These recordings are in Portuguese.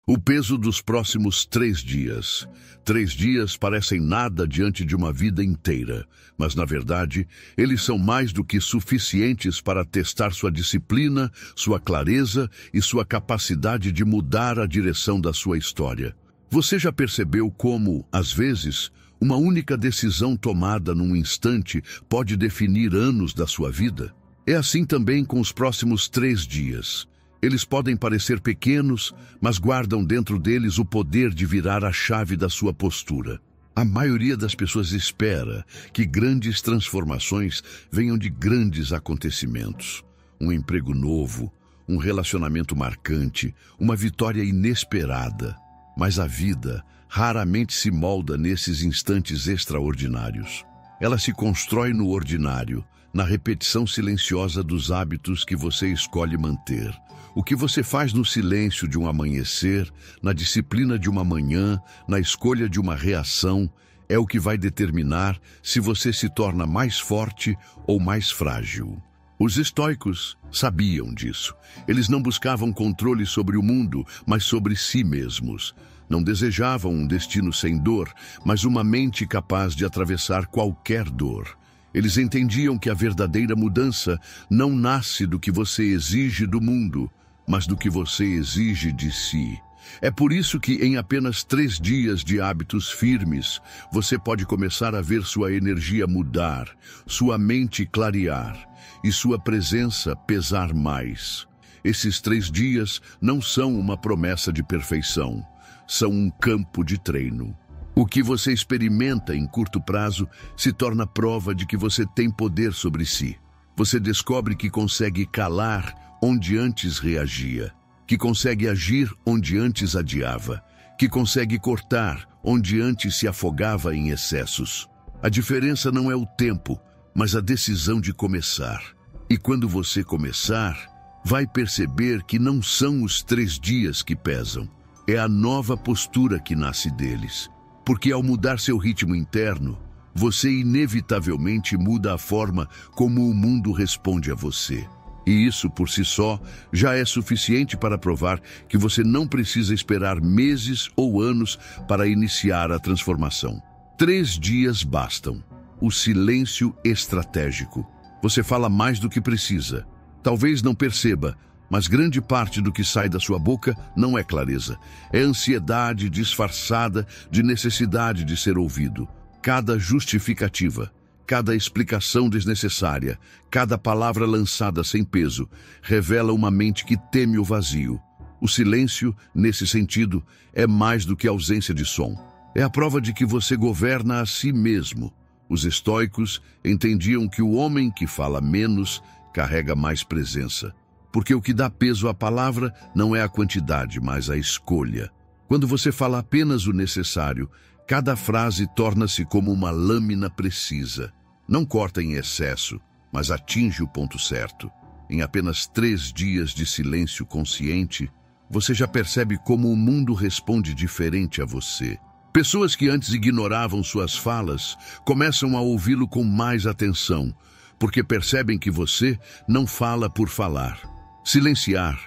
O peso dos próximos 3 dias. 3 dias parecem nada diante de uma vida inteira, mas, na verdade, eles são mais do que suficientes para testar sua disciplina, sua clareza e sua capacidade de mudar a direção da sua história. Você já percebeu como, às vezes, uma única decisão tomada num instante pode definir anos da sua vida? É assim também com os próximos 3 dias. Eles podem parecer pequenos, mas guardam dentro deles o poder de virar a chave da sua postura. A maioria das pessoas espera que grandes transformações venham de grandes acontecimentos. Um emprego novo, um relacionamento marcante, uma vitória inesperada. Mas a vida raramente se molda nesses instantes extraordinários. Ela se constrói no ordinário, na repetição silenciosa dos hábitos que você escolhe manter. O que você faz no silêncio de um amanhecer, na disciplina de uma manhã, na escolha de uma reação, é o que vai determinar se você se torna mais forte ou mais frágil. Os estoicos sabiam disso. Eles não buscavam controle sobre o mundo, mas sobre si mesmos. Não desejavam um destino sem dor, mas uma mente capaz de atravessar qualquer dor. Eles entendiam que a verdadeira mudança não nasce do que você exige do mundo, mas do que você exige de si. É por isso que em apenas 3 dias de hábitos firmes, você pode começar a ver sua energia mudar, sua mente clarear e sua presença pesar mais. Esses 3 dias não são uma promessa de perfeição, são um campo de treino. O que você experimenta em curto prazo se torna prova de que você tem poder sobre si. Você descobre que consegue calar onde antes reagia, que consegue agir onde antes adiava, que consegue cortar onde antes se afogava em excessos. A diferença não é o tempo, mas a decisão de começar. E quando você começar, vai perceber que não são os 3 dias que pesam, é a nova postura que nasce deles. Porque ao mudar seu ritmo interno, você inevitavelmente muda a forma como o mundo responde a você. E isso, por si só, já é suficiente para provar que você não precisa esperar meses ou anos para iniciar a transformação. 3 dias bastam. O silêncio estratégico. Você fala mais do que precisa. Talvez não perceba, mas grande parte do que sai da sua boca não é clareza. É ansiedade disfarçada de necessidade de ser ouvido. Cada justificativa, cada explicação desnecessária, cada palavra lançada sem peso, revela uma mente que teme o vazio. O silêncio, nesse sentido, é mais do que ausência de som. É a prova de que você governa a si mesmo. Os estoicos entendiam que o homem que fala menos carrega mais presença. Porque o que dá peso à palavra não é a quantidade, mas a escolha. Quando você fala apenas o necessário, cada frase torna-se como uma lâmina precisa. Não corta em excesso, mas atinge o ponto certo. Em apenas 3 dias de silêncio consciente, você já percebe como o mundo responde diferente a você. Pessoas que antes ignoravam suas falas começam a ouvi-lo com mais atenção, porque percebem que você não fala por falar. Silenciar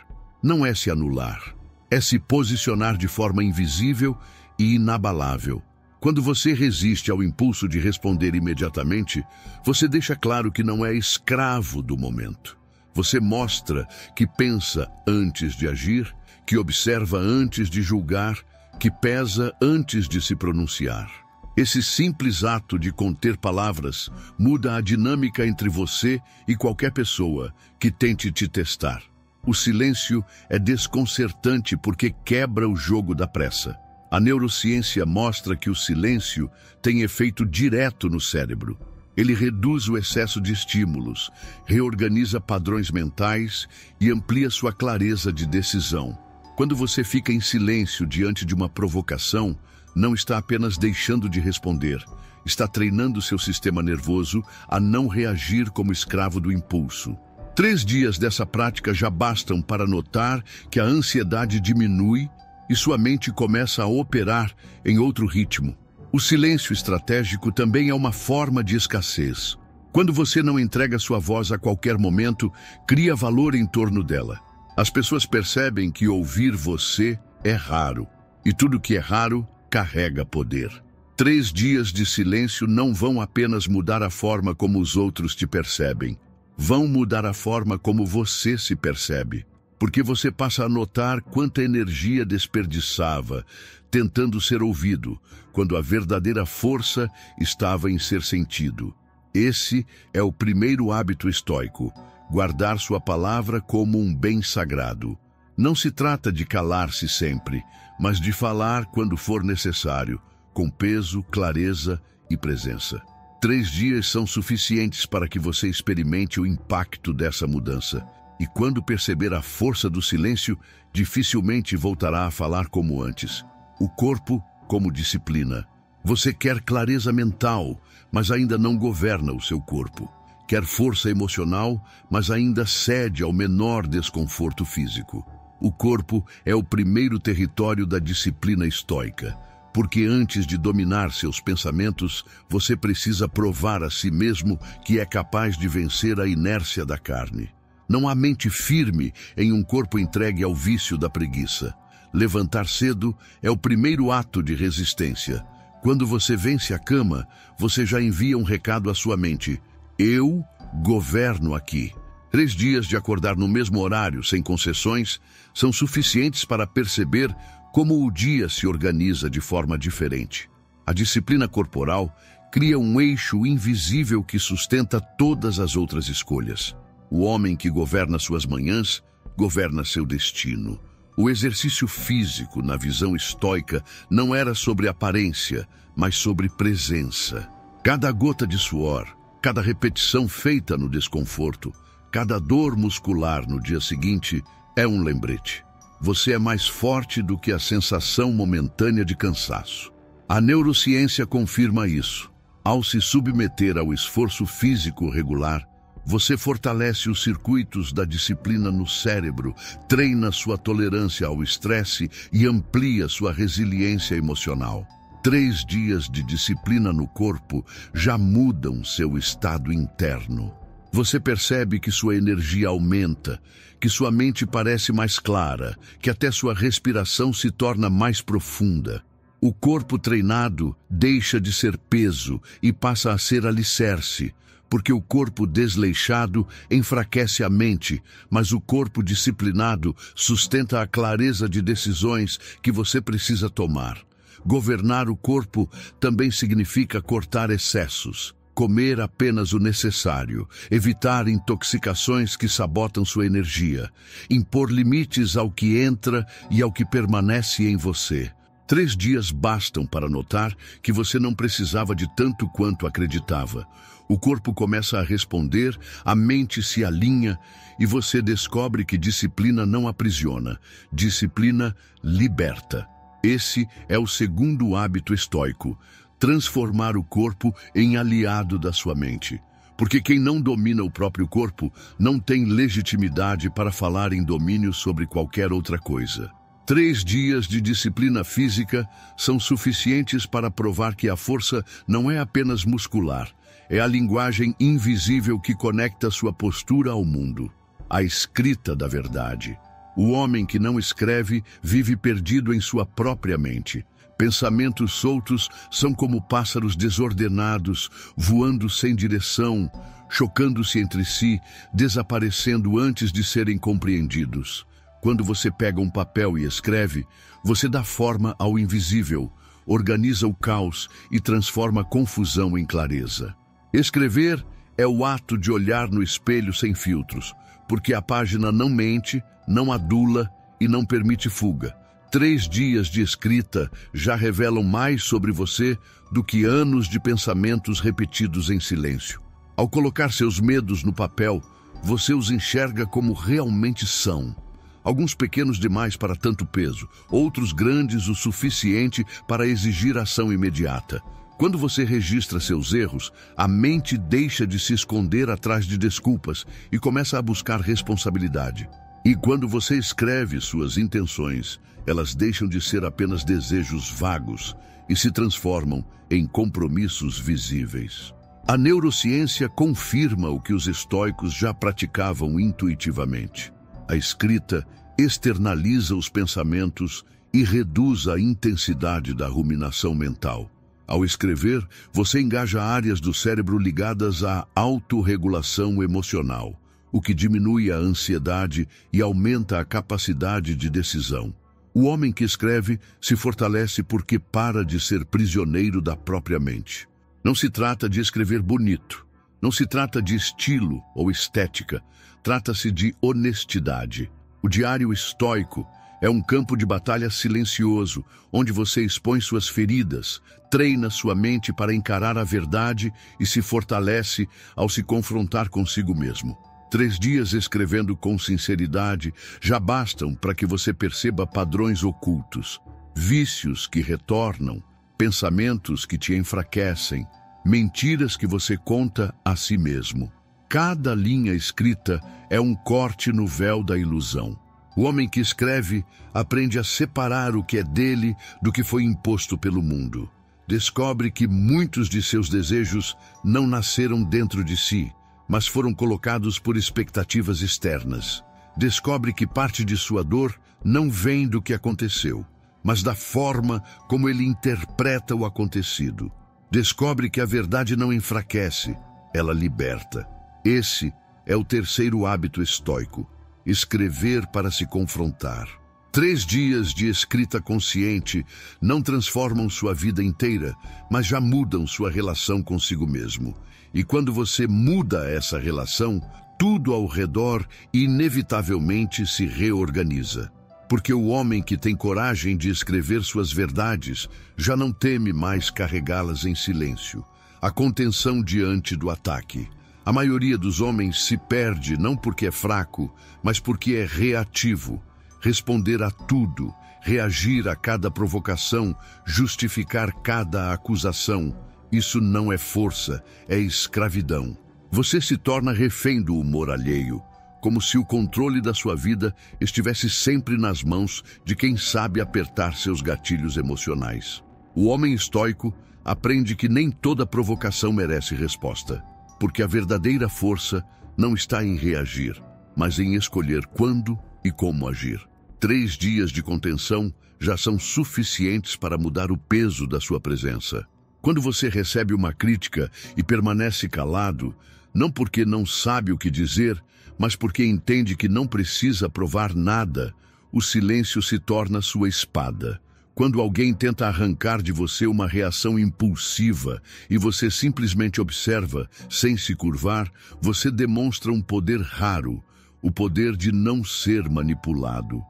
não é se anular, é se posicionar de forma invisível e inabalável. Quando você resiste ao impulso de responder imediatamente, você deixa claro que não é escravo do momento. Você mostra que pensa antes de agir, que observa antes de julgar, que pesa antes de se pronunciar. Esse simples ato de conter palavras muda a dinâmica entre você e qualquer pessoa que tente te testar. O silêncio é desconcertante porque quebra o jogo da pressa. A neurociência mostra que o silêncio tem efeito direto no cérebro. Ele reduz o excesso de estímulos, reorganiza padrões mentais e amplia sua clareza de decisão. Quando você fica em silêncio diante de uma provocação, não está apenas deixando de responder, está treinando seu sistema nervoso a não reagir como escravo do impulso. 3 dias dessa prática já bastam para notar que a ansiedade diminui e sua mente começa a operar em outro ritmo. O silêncio estratégico também é uma forma de escassez. Quando você não entrega sua voz a qualquer momento, cria valor em torno dela. As pessoas percebem que ouvir você é raro, e tudo que é raro carrega poder. 3 dias de silêncio não vão apenas mudar a forma como os outros te percebem, vão mudar a forma como você se percebe, porque você passa a notar quanta energia desperdiçava tentando ser ouvido, quando a verdadeira força estava em ser sentido. Esse é o primeiro hábito estoico, guardar sua palavra como um bem sagrado. Não se trata de calar-se sempre, mas de falar quando for necessário, com peso, clareza e presença. 3 dias são suficientes para que você experimente o impacto dessa mudança. E quando perceber a força do silêncio, dificilmente voltará a falar como antes. O corpo como disciplina. Você quer clareza mental, mas ainda não governa o seu corpo. Quer força emocional, mas ainda cede ao menor desconforto físico. O corpo é o primeiro território da disciplina estoica, porque antes de dominar seus pensamentos, você precisa provar a si mesmo que é capaz de vencer a inércia da carne. Não há mente firme em um corpo entregue ao vício da preguiça. Levantar cedo é o primeiro ato de resistência. Quando você vence a cama, você já envia um recado à sua mente: eu governo aqui. 3 dias de acordar no mesmo horário, sem concessões, são suficientes para perceber como o dia se organiza de forma diferente. A disciplina corporal cria um eixo invisível que sustenta todas as outras escolhas. O homem que governa suas manhãs, governa seu destino. O exercício físico, na visão estoica, não era sobre aparência, mas sobre presença. Cada gota de suor, cada repetição feita no desconforto, cada dor muscular no dia seguinte é um lembrete. Você é mais forte do que a sensação momentânea de cansaço. A neurociência confirma isso. Ao se submeter ao esforço físico regular, você fortalece os circuitos da disciplina no cérebro, treina sua tolerância ao estresse e amplia sua resiliência emocional. 3 dias de disciplina no corpo já mudam seu estado interno. Você percebe que sua energia aumenta, que sua mente parece mais clara, que até sua respiração se torna mais profunda. O corpo treinado deixa de ser peso e passa a ser alicerce, porque o corpo desleixado enfraquece a mente, mas o corpo disciplinado sustenta a clareza de decisões que você precisa tomar. Governar o corpo também significa cortar excessos, comer apenas o necessário, evitar intoxicações que sabotam sua energia, impor limites ao que entra e ao que permanece em você. 3 dias bastam para notar que você não precisava de tanto quanto acreditava. O corpo começa a responder, a mente se alinha e você descobre que disciplina não aprisiona, disciplina liberta. Esse é o segundo hábito estoico, transformar o corpo em aliado da sua mente. Porque quem não domina o próprio corpo não tem legitimidade para falar em domínio sobre qualquer outra coisa. 3 dias de disciplina física são suficientes para provar que a força não é apenas muscular, é a linguagem invisível que conecta sua postura ao mundo. A escrita da verdade. O homem que não escreve vive perdido em sua própria mente. Pensamentos soltos são como pássaros desordenados, voando sem direção, chocando-se entre si, desaparecendo antes de serem compreendidos. Quando você pega um papel e escreve, você dá forma ao invisível, organiza o caos e transforma a confusão em clareza. Escrever é o ato de olhar no espelho sem filtros, porque a página não mente, não adula e não permite fuga. 3 dias de escrita já revelam mais sobre você do que anos de pensamentos repetidos em silêncio. Ao colocar seus medos no papel, você os enxerga como realmente são. Alguns pequenos demais para tanto peso, outros grandes o suficiente para exigir ação imediata. Quando você registra seus erros, a mente deixa de se esconder atrás de desculpas e começa a buscar responsabilidade. E quando você escreve suas intenções, elas deixam de ser apenas desejos vagos e se transformam em compromissos visíveis. A neurociência confirma o que os estoicos já praticavam intuitivamente. A escrita externaliza os pensamentos e reduz a intensidade da ruminação mental. Ao escrever, você engaja áreas do cérebro ligadas à autorregulação emocional, o que diminui a ansiedade e aumenta a capacidade de decisão. O homem que escreve se fortalece porque para de ser prisioneiro da própria mente. Não se trata de escrever bonito, não se trata de estilo ou estética, trata-se de honestidade. O diário estoico é um campo de batalha silencioso, onde você expõe suas feridas, treina sua mente para encarar a verdade e se fortalece ao se confrontar consigo mesmo. 3 dias escrevendo com sinceridade já bastam para que você perceba padrões ocultos, vícios que retornam, pensamentos que te enfraquecem, mentiras que você conta a si mesmo. Cada linha escrita é um corte no véu da ilusão. O homem que escreve aprende a separar o que é dele do que foi imposto pelo mundo. Descobre que muitos de seus desejos não nasceram dentro de si, mas foram colocados por expectativas externas. Descobre que parte de sua dor não vem do que aconteceu, mas da forma como ele interpreta o acontecido. Descobre que a verdade não enfraquece, ela liberta. Esse é o terceiro hábito estoico: escrever para se confrontar. 3 dias de escrita consciente não transformam sua vida inteira, mas já mudam sua relação consigo mesmo. E quando você muda essa relação, tudo ao redor inevitavelmente se reorganiza. Porque o homem que tem coragem de escrever suas verdades já não teme mais carregá-las em silêncio. A contenção diante do ataque. A maioria dos homens se perde não porque é fraco, mas porque é reativo. Responder a tudo, reagir a cada provocação, justificar cada acusação. Isso não é força, é escravidão. Você se torna refém do humor alheio, como se o controle da sua vida estivesse sempre nas mãos de quem sabe apertar seus gatilhos emocionais. O homem estoico aprende que nem toda provocação merece resposta, porque a verdadeira força não está em reagir, mas em escolher quando e como agir. 3 dias de contenção já são suficientes para mudar o peso da sua presença. Quando você recebe uma crítica e permanece calado, não porque não sabe o que dizer, mas porque entende que não precisa provar nada, o silêncio se torna sua espada. Quando alguém tenta arrancar de você uma reação impulsiva e você simplesmente observa, sem se curvar, você demonstra um poder raro, o poder de não ser manipulado.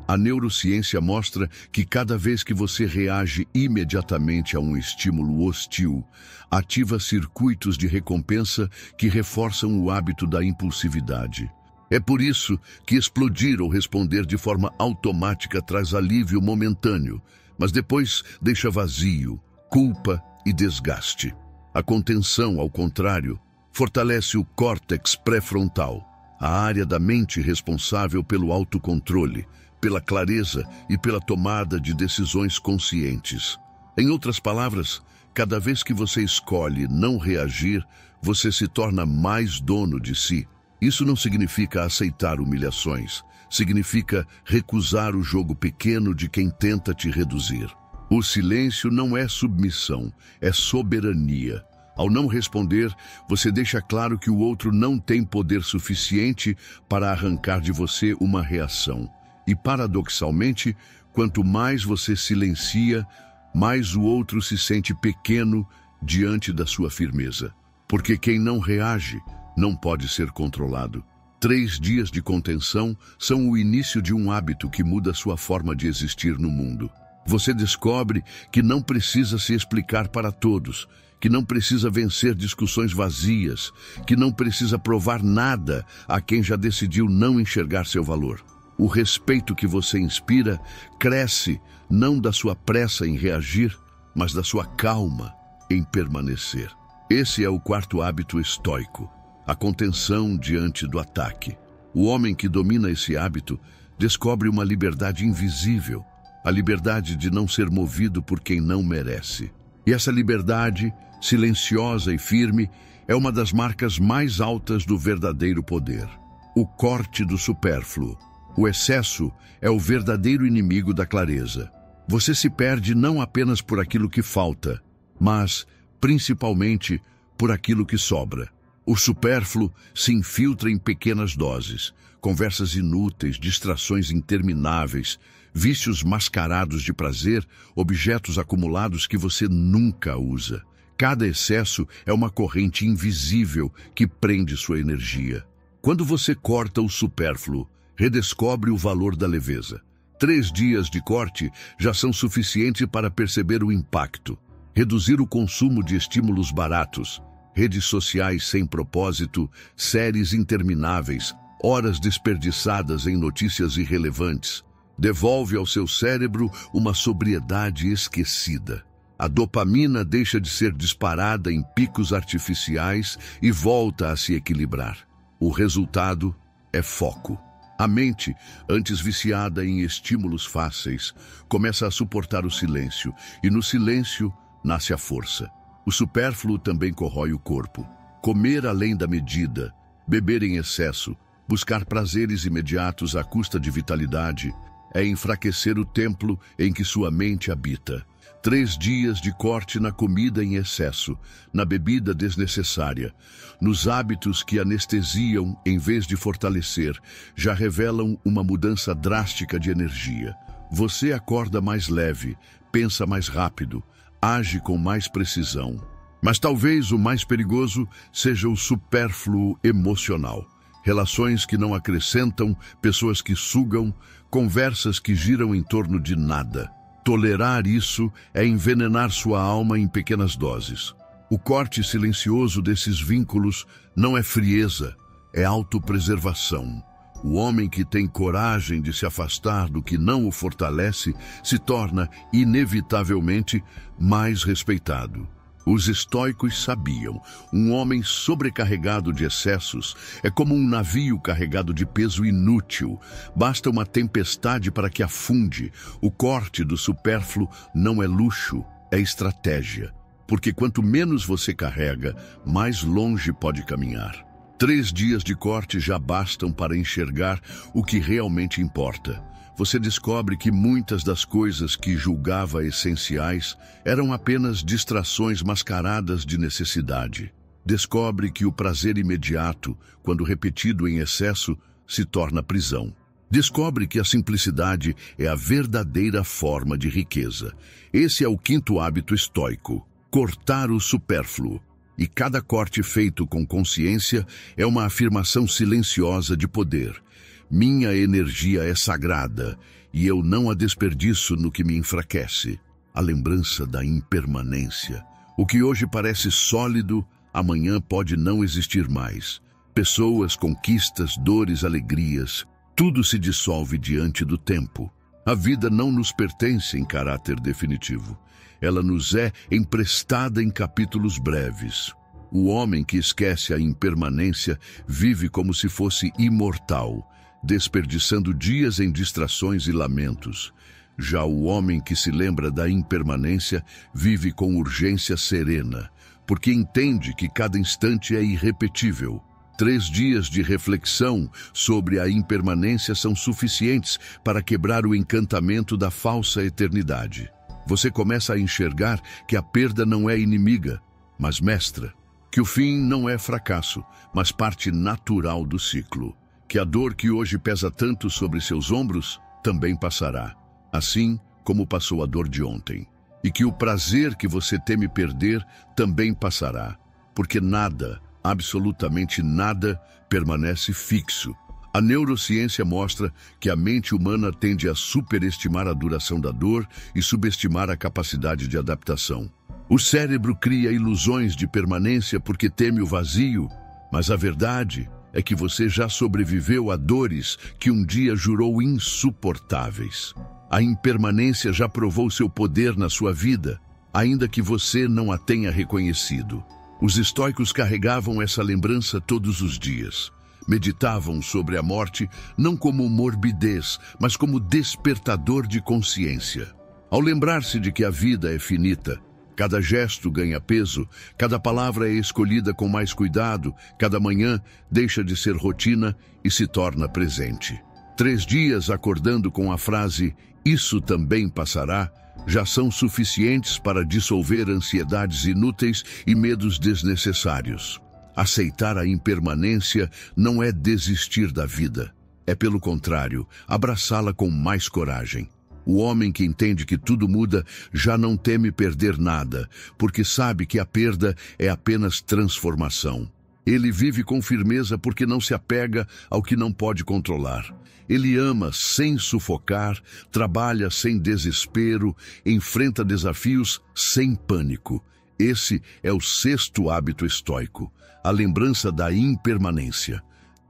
A neurociência mostra que cada vez que você reage imediatamente a um estímulo hostil, ativa circuitos de recompensa que reforçam o hábito da impulsividade. É por isso que explodir ou responder de forma automática traz alívio momentâneo, mas depois deixa vazio, culpa e desgaste. A contenção, ao contrário, fortalece o córtex pré-frontal, a área da mente responsável pelo autocontrole, pela clareza e pela tomada de decisões conscientes. Em outras palavras, cada vez que você escolhe não reagir, você se torna mais dono de si. Isso não significa aceitar humilhações, significa recusar o jogo pequeno de quem tenta te reduzir. O silêncio não é submissão, é soberania. Ao não responder, você deixa claro que o outro não tem poder suficiente para arrancar de você uma reação. E, paradoxalmente, quanto mais você silencia, mais o outro se sente pequeno diante da sua firmeza. Porque quem não reage não pode ser controlado. 3 dias de contenção são o início de um hábito que muda sua forma de existir no mundo. Você descobre que não precisa se explicar para todos, que não precisa vencer discussões vazias, que não precisa provar nada a quem já decidiu não enxergar seu valor. O respeito que você inspira cresce não da sua pressa em reagir, mas da sua calma em permanecer. Esse é o 4º hábito estoico, a contenção diante do ataque. O homem que domina esse hábito descobre uma liberdade invisível, a liberdade de não ser movido por quem não merece. E essa liberdade, silenciosa e firme, é uma das marcas mais altas do verdadeiro poder. O corte do supérfluo. O excesso é o verdadeiro inimigo da clareza. Você se perde não apenas por aquilo que falta, mas, principalmente, por aquilo que sobra. O supérfluo se infiltra em pequenas doses, conversas inúteis, distrações intermináveis, vícios mascarados de prazer, objetos acumulados que você nunca usa. Cada excesso é uma corrente invisível que prende sua energia. Quando você corta o supérfluo, redescobre o valor da leveza. 3 dias de corte já são suficientes para perceber o impacto. Reduzir o consumo de estímulos baratos, redes sociais sem propósito, séries intermináveis, horas desperdiçadas em notícias irrelevantes. Devolve ao seu cérebro uma sobriedade esquecida. A dopamina deixa de ser disparada em picos artificiais e volta a se equilibrar. O resultado é foco. A mente, antes viciada em estímulos fáceis, começa a suportar o silêncio, e no silêncio nasce a força. O supérfluo também corrói o corpo. Comer além da medida, beber em excesso, buscar prazeres imediatos à custa de vitalidade, é enfraquecer o templo em que sua mente habita. 3 dias de corte na comida em excesso, na bebida desnecessária, nos hábitos que anestesiam em vez de fortalecer, já revelam uma mudança drástica de energia. Você acorda mais leve, pensa mais rápido, age com mais precisão. Mas talvez o mais perigoso seja o supérfluo emocional. Relações que não acrescentam, pessoas que sugam, conversas que giram em torno de nada. Tolerar isso é envenenar sua alma em pequenas doses. O corte silencioso desses vínculos não é frieza, é autopreservação. O homem que tem coragem de se afastar do que não o fortalece se torna, inevitavelmente, mais respeitado. Os estoicos sabiam, um homem sobrecarregado de excessos é como um navio carregado de peso inútil. Basta uma tempestade para que afunde. O corte do supérfluo não é luxo, é estratégia. Porque quanto menos você carrega, mais longe pode caminhar. 3 dias de corte já bastam para enxergar o que realmente importa. Você descobre que muitas das coisas que julgava essenciais eram apenas distrações mascaradas de necessidade. Descobre que o prazer imediato, quando repetido em excesso, se torna prisão. Descobre que a simplicidade é a verdadeira forma de riqueza. Esse é o 5º hábito estoico: cortar o supérfluo. E cada corte feito com consciência é uma afirmação silenciosa de poder. Minha energia é sagrada e eu não a desperdiço no que me enfraquece. A lembrança da impermanência. O que hoje parece sólido, amanhã pode não existir mais. Pessoas, conquistas, dores, alegrias, tudo se dissolve diante do tempo. A vida não nos pertence em caráter definitivo. Ela nos é emprestada em capítulos breves. O homem que esquece a impermanência vive como se fosse imortal, desperdiçando dias em distrações e lamentos. Já o homem que se lembra da impermanência vive com urgência serena, porque entende que cada instante é irrepetível. 3 dias de reflexão sobre a impermanência são suficientes para quebrar o encantamento da falsa eternidade. Você começa a enxergar que a perda não é inimiga, mas mestra. Que o fim não é fracasso, mas parte natural do ciclo. Que a dor que hoje pesa tanto sobre seus ombros também passará, assim como passou a dor de ontem. E que o prazer que você teme perder também passará, porque nada, absolutamente nada, permanece fixo. A neurociência mostra que a mente humana tende a superestimar a duração da dor e subestimar a capacidade de adaptação. O cérebro cria ilusões de permanência porque teme o vazio, mas a verdade é que você já sobreviveu a dores que um dia jurou insuportáveis. A impermanência já provou seu poder na sua vida, ainda que você não a tenha reconhecido. Os estoicos carregavam essa lembrança todos os dias. Meditavam sobre a morte não como morbidez, mas como despertador de consciência. Ao lembrar-se de que a vida é finita, cada gesto ganha peso, cada palavra é escolhida com mais cuidado, cada manhã deixa de ser rotina e se torna presente. 3 dias acordando com a frase "isso também passará" já são suficientes para dissolver ansiedades inúteis e medos desnecessários. Aceitar a impermanência não é desistir da vida. É, pelo contrário, abraçá-la com mais coragem. O homem que entende que tudo muda já não teme perder nada, porque sabe que a perda é apenas transformação. Ele vive com firmeza porque não se apega ao que não pode controlar. Ele ama sem sufocar, trabalha sem desespero, enfrenta desafios sem pânico. Esse é o 6º hábito estoico, a lembrança da impermanência.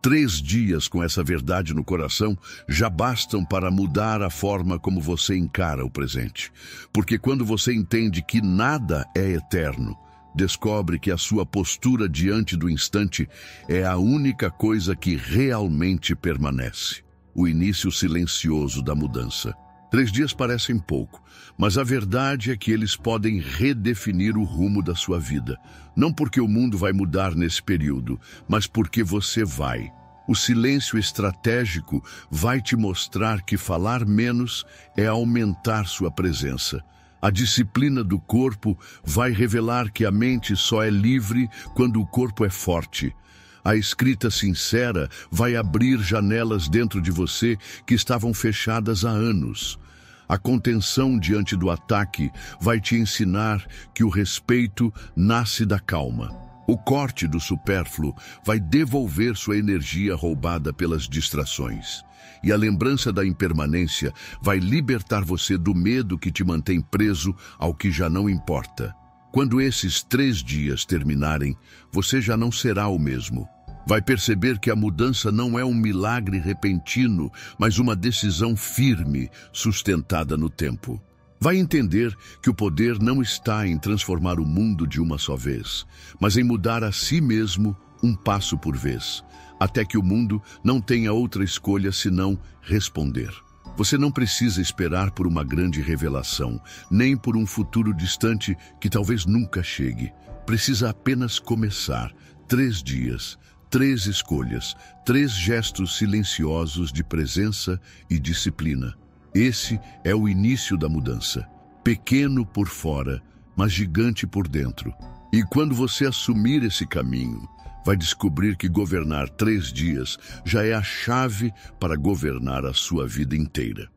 3 dias com essa verdade no coração já bastam para mudar a forma como você encara o presente. Porque quando você entende que nada é eterno, descobre que a sua postura diante do instante é a única coisa que realmente permanece. O início silencioso da mudança. 3 dias parecem pouco, mas a verdade é que eles podem redefinir o rumo da sua vida. Não porque o mundo vai mudar nesse período, mas porque você vai. O silêncio estratégico vai te mostrar que falar menos é aumentar sua presença. A disciplina do corpo vai revelar que a mente só é livre quando o corpo é forte. A escrita sincera vai abrir janelas dentro de você que estavam fechadas há anos. A contenção diante do ataque vai te ensinar que o respeito nasce da calma. O corte do supérfluo vai devolver sua energia roubada pelas distrações. E a lembrança da impermanência vai libertar você do medo que te mantém preso ao que já não importa. Quando esses 3 dias terminarem, você já não será o mesmo. Vai perceber que a mudança não é um milagre repentino, mas uma decisão firme, sustentada no tempo. Vai entender que o poder não está em transformar o mundo de uma só vez, mas em mudar a si mesmo um passo por vez, até que o mundo não tenha outra escolha senão responder. Você não precisa esperar por uma grande revelação, nem por um futuro distante que talvez nunca chegue. Precisa apenas começar. 3 dias, 3 escolhas, 3 gestos silenciosos de presença e disciplina. Esse é o início da mudança. Pequeno por fora, mas gigante por dentro. E quando você assumir esse caminho, vai descobrir que governar 3 dias já é a chave para governar a sua vida inteira.